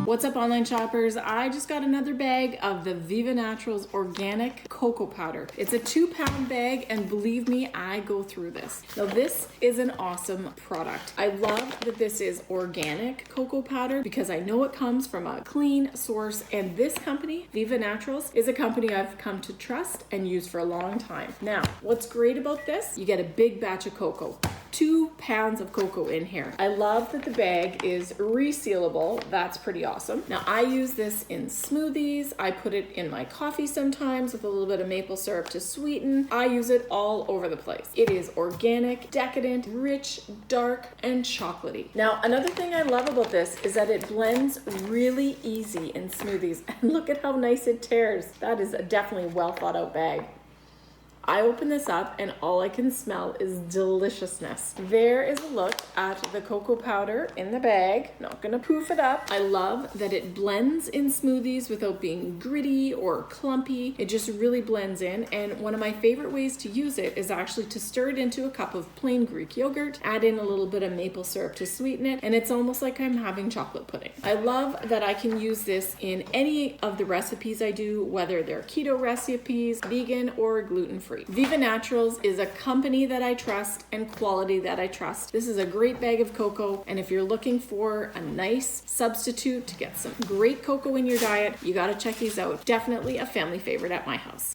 What's up, online shoppers? I just got another bag of the Viva Naturals organic cocoa powder. It's a 2-pound bag, and believe me, I go through this. Now, this is an awesome product. I love that this is organic cocoa powder because I know it comes from a clean source, and this company, Viva Naturals, is a company I've come to trust and use for a long time. Now, what's great about this? You get a big batch of cocoa. 2 pounds of cocoa in here. I love that the bag is resealable. That's pretty awesome. Now, I use this in smoothies. I put it in my coffee sometimes with a little bit of maple syrup to sweeten. I use it all over the place. It is organic, decadent, rich, dark, and chocolatey. Now, another thing I love about this is that it blends really easy in smoothies. And look at how nice it tears. That is a definitely well thought out bag. I open this up and all I can smell is deliciousness. There is a look at the cocoa powder in the bag. Not gonna poof it up. I love that it blends in smoothies without being gritty or clumpy. It just really blends in. And one of my favorite ways to use it is actually to stir it into a cup of plain Greek yogurt, add in a little bit of maple syrup to sweeten it, and it's almost like I'm having chocolate pudding. I love that I can use this in any of the recipes I do, whether they're keto recipes, vegan, or gluten-free. Viva Naturals is a company that I trust and quality that I trust. This is a great bag of cocoa, and if you're looking for a nice substitute to get some great cocoa in your diet, you got to check these out. Definitely a family favorite at my house.